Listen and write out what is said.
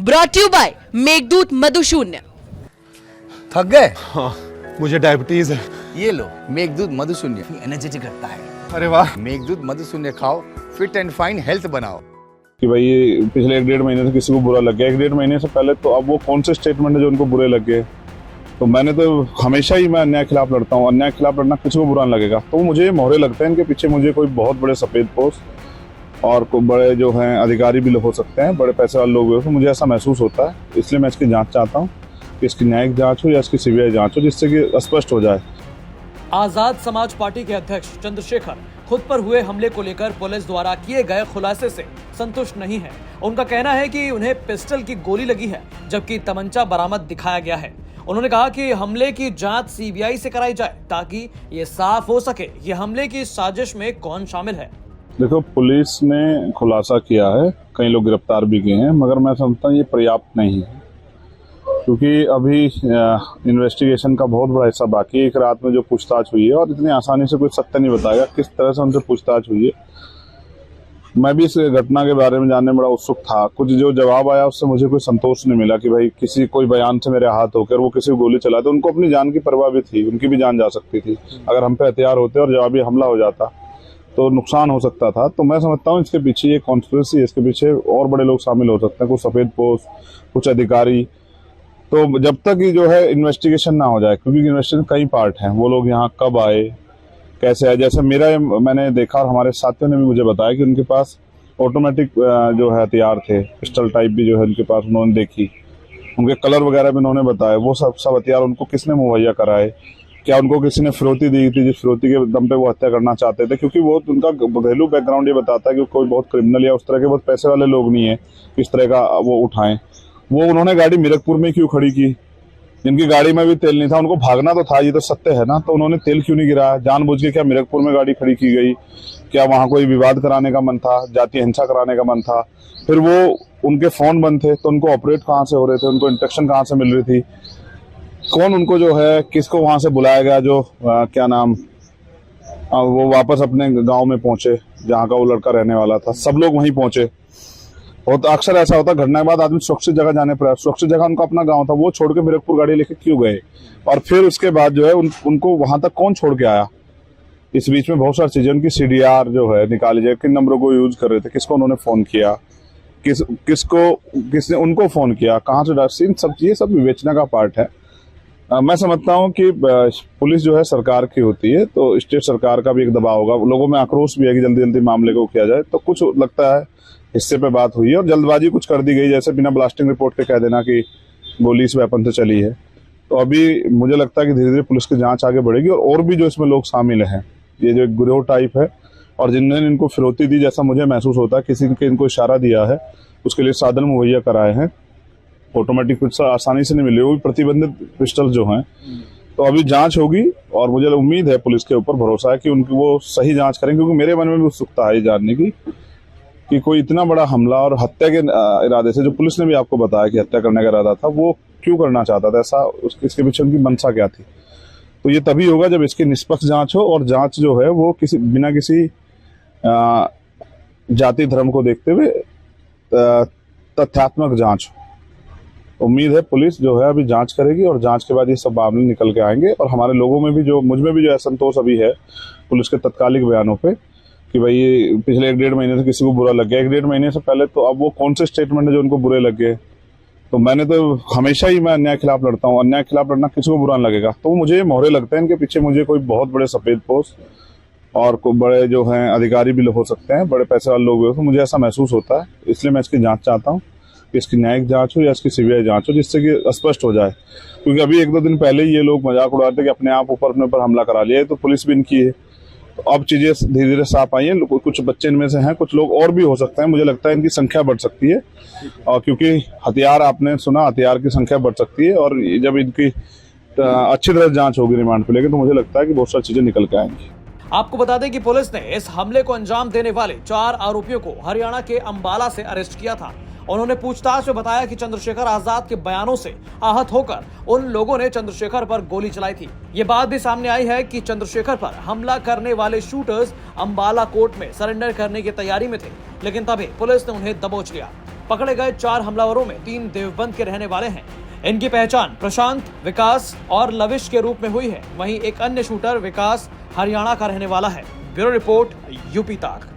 Brought you by Meghdoot Madhushunya. थक गए? हाँ, मुझे डायबिटीज है। ये लो मेघदूत मधुशून्य, एनर्जेटिक रखता है। अरे वाह। मेघदूत मधुशून्य खाओ, फिट एंड फाइन हेल्थ बनाओ। कि भाई ये पिछले 1-1.5 महीने से किसी को बुरा लग गया, 1-1.5 महीने से पहले तो अब वो कौन से स्टेटमेंट है जो उनको बुरे लग गए। तो मैंने तो हमेशा ही मैं अन्याय खिलाफ लड़ता हूँ, अन्याय खिलाफ लड़ना किसी को बुरा नहीं लगेगा। तो मुझे ये मोहरे लगते हैं इनके पीछे मुझे कोई बहुत बड़े सफेद पोस्ट और कोई बड़े जो हैं अधिकारी भी हो सकते हैं, बड़े पैसे वाले लोग हो, तो मुझे ऐसा महसूस होता है। इसलिए मैं इसकी जांच चाहता हूँ कि इसकी न्यायिक जांच हो या इसकी सीबीआई जांच हो, जिससे कि स्पष्ट हो जाए। आजाद समाज पार्टी के अध्यक्ष चंद्रशेखर खुद पर हुए हमले को लेकर पुलिस द्वारा किए गए खुलासे से संतुष्ट नहीं है। उनका कहना है कि उन्हें पिस्टल की गोली लगी है, जबकि तमंचा बरामद दिखाया गया है। उन्होंने कहा कि हमले की जांच सीबीआई से कराई जाए ताकि ये साफ हो सके ये हमले की साजिश में कौन शामिल है। देखो, पुलिस ने खुलासा किया है, कई लोग गिरफ्तार भी किए हैं, मगर मैं समझता हूँ ये पर्याप्त नहीं है, क्योंकि अभी इन्वेस्टिगेशन का बहुत बड़ा हिस्सा बाकी है। एक रात में जो पूछताछ हुई है और इतनी आसानी से कोई सत्य नहीं बताएगा किस तरह से उनसे पूछताछ हुई है। मैं भी इस घटना के बारे में जानने में बड़ा उत्सुक था। कुछ जो जवाब आया उससे मुझे कोई संतोष नहीं मिला कि भाई किसी कोई बयान से मेरे हाथ होकर वो किसी को गोली चलाते। उनको अपनी जान की परवाह भी थी, उनकी भी जान जा सकती थी। अगर हम पे हथियार होते और जवाबी हमला हो जाता तो नुकसान हो सकता था। तो मैं समझता हूँ इसके पीछे ये कॉन्स्पिरेसी है, इसके पीछे और बड़े लोग शामिल हो सकते हैं, कुछ सफेद पोस्ट, कुछ अधिकारी। तो जब तक ये जो है इन्वेस्टिगेशन ना हो जाए, क्योंकि इन्वेस्टिगेशन कई पार्ट हैं, वो लोग यहाँ कब आए, कैसे आए। जैसे मैंने देखा और हमारे साथियों ने भी मुझे बताया कि उनके पास ऑटोमेटिक जो है हथियार थे, पिस्टल टाइप भी जो है उनके पास उन्होंने देखी, उनके कलर वगैरह भी उन्होंने बताए। वो सब हथियार उनको किसने मुहैया कराए, क्या उनको किसी ने फिरौती दी थी जिस फिरौती के दम पे वो हत्या करना चाहते थे। क्योंकि वो उनका घरेलू बैकग्राउंड ये बताता है कि कोई बहुत क्रिमिनल या उस तरह के बहुत पैसे वाले लोग नहीं है किस तरह का वो उठाएं। वो उन्होंने गाड़ी मीरकपुर में क्यों खड़ी की, जिनकी गाड़ी में भी तेल नहीं था, उनको भागना तो था, ये तो सत्य है ना। तो उन्होंने तेल क्यों नहीं गिराया जानबूझ के? क्या मीरकपुर में गाड़ी खड़ी की गई? क्या वहां कोई विवाद कराने का मन था, जातीय हिंसा कराने का मन था? फिर वो उनके फोन बंद थे तो उनको ऑपरेट कहाँ से हो रहे थे, उनको इंस्ट्रक्शन कहाँ से मिल रही थी, कौन उनको जो है किसको वहां से बुलाया गया जो वो वापस अपने गांव में पहुंचे जहां का वो लड़का रहने वाला था। सब लोग वहीं पहुंचे। बहुत अक्सर ऐसा होता घटना के बाद आदमी सुरक्षित जगह जाने पर, सुरक्षित जगह उनका अपना गांव था, वो छोड़ के मीरकपुर गाड़ी लेके क्यों गए? और फिर उसके बाद जो है उनको वहां तक कौन छोड़ के आया? इस बीच में बहुत सारी चीजें, उनकी सीडीआर जो है निकाली जाए, किन नंबरों को यूज कर रहे थे, किसको उन्होंने फोन किया, किसने उनको फोन किया, कहाँ से, इन सब चीजें सब विवेचना का पार्ट है। मैं समझता हूं कि पुलिस जो है सरकार की होती है, तो स्टेट सरकार का भी एक दबाव होगा, लोगों में आक्रोश भी है कि जल्दी जल्दी मामले को किया जाए। तो कुछ लगता है हिस्से पे बात हुई है और जल्दबाजी कुछ कर दी गई, जैसे बिना ब्लास्टिंग रिपोर्ट के कह देना कि गोली इस वेपन से चली है। तो अभी मुझे लगता है कि धीरे धीरे पुलिस की जांच आगे बढ़ेगी और भी जो इसमें लोग शामिल हैं, ये जो एक गिरोह टाइप है और जिन्होंने इनको फिरौती दी, जैसा मुझे महसूस होता है किसी ने इनको इशारा दिया है, उसके लिए साधन मुहैया कराए हैं। ऑटोमेटिक पिस्टल आसानी से नहीं मिले, वो भी प्रतिबंधित पिस्टल जो हैं। तो अभी जांच होगी और मुझे उम्मीद है, पुलिस के ऊपर भरोसा है कि उनकी वो सही जांच करेंगे, क्योंकि मेरे मन में भी उत्सुकता है ये जानने की कि कोई इतना बड़ा हमला और हत्या के इरादे से, जो पुलिस ने भी आपको बताया कि हत्या करने का इरादा था, वो क्यों करना चाहता था, ऐसा इसके पीछे उनकी मंशा क्या थी। तो ये तभी होगा जब इसकी निष्पक्ष जांच हो और जांच जो है वो बिना किसी जाति धर्म को देखते हुए तथ्यात्मक जांच हो। उम्मीद है पुलिस जो है अभी जांच करेगी और जांच के बाद ये सब मामले निकल के आएंगे। और हमारे लोगों में भी मुझ में भी जो असंतोष अभी है पुलिस के तत्कालिक बयानों पे कि भाई ये पिछले 1-1.5 महीने से किसी को बुरा लग गया, 1-1.5 महीने से पहले तो अब वो कौन से स्टेटमेंट है जो उनको बुरे लग गए। तो मैंने तो हमेशा ही मैं अन्याय खिलाफ लड़ता हूँ, अन्याय खिलाफ लड़ना किसी को बुरा नहीं लगेगा। तो मुझे ये मोहरे लगते हैं, इनके पीछे मुझे कोई बहुत बड़े सफेद पोस्ट और कोई बड़े जो हैं अधिकारी भी हो सकते हैं, बड़े पैसे वाले लोग भी, तो मुझे ऐसा महसूस होता है। इसलिए मैं इसकी जांच चाहता हूँ कि इसकी न्यायिक जांच हो या इसकी सीबीआई जांच हो, जिससे कि स्पष्ट हो जाए। क्योंकि अभी 1-2 दिन पहले ही ये लोग मजाक उड़ाते कि अपने आप अपने ऊपर हमला करा लिया है, तो पुलिस भी इनकी है। तो अब चीजें धीरे धीरे साफ आई हैं, कुछ बच्चे इनमें से हैं, कुछ लोग और भी हो सकते हैं। मुझे लगता है इनकी संख्या बढ़ सकती है, और क्योंकि हथियार आपने सुना, हथियार की संख्या बढ़ सकती है। और जब इनकी अच्छी तरह जांच होगी रिमांड पे लेके, तो मुझे लगता है कि बहुत सारी चीजें निकल के आएंगी। आपको बता दें कि पुलिस ने इस हमले को अंजाम देने वाले 4 आरोपियों को हरियाणा के अंबाला से अरेस्ट किया था। उन्होंने पूछताछ में बताया कि चंद्रशेखर आजाद के बयानों से आहत होकर उन लोगों ने चंद्रशेखर पर गोली चलाई थी। ये बात भी सामने आई है कि चंद्रशेखर पर हमला करने वाले शूटर्स अंबाला कोर्ट में सरेंडर करने की तैयारी में थे, लेकिन तभी पुलिस ने उन्हें दबोच लिया। पकड़े गए 4 हमलावरों में 3 देवबंद के रहने वाले हैं। इनकी पहचान प्रशांत, विकास और लविश के रूप में हुई है। वहीं एक अन्य शूटर विकास हरियाणा का रहने वाला है। ब्यूरो रिपोर्ट, यूपी तक।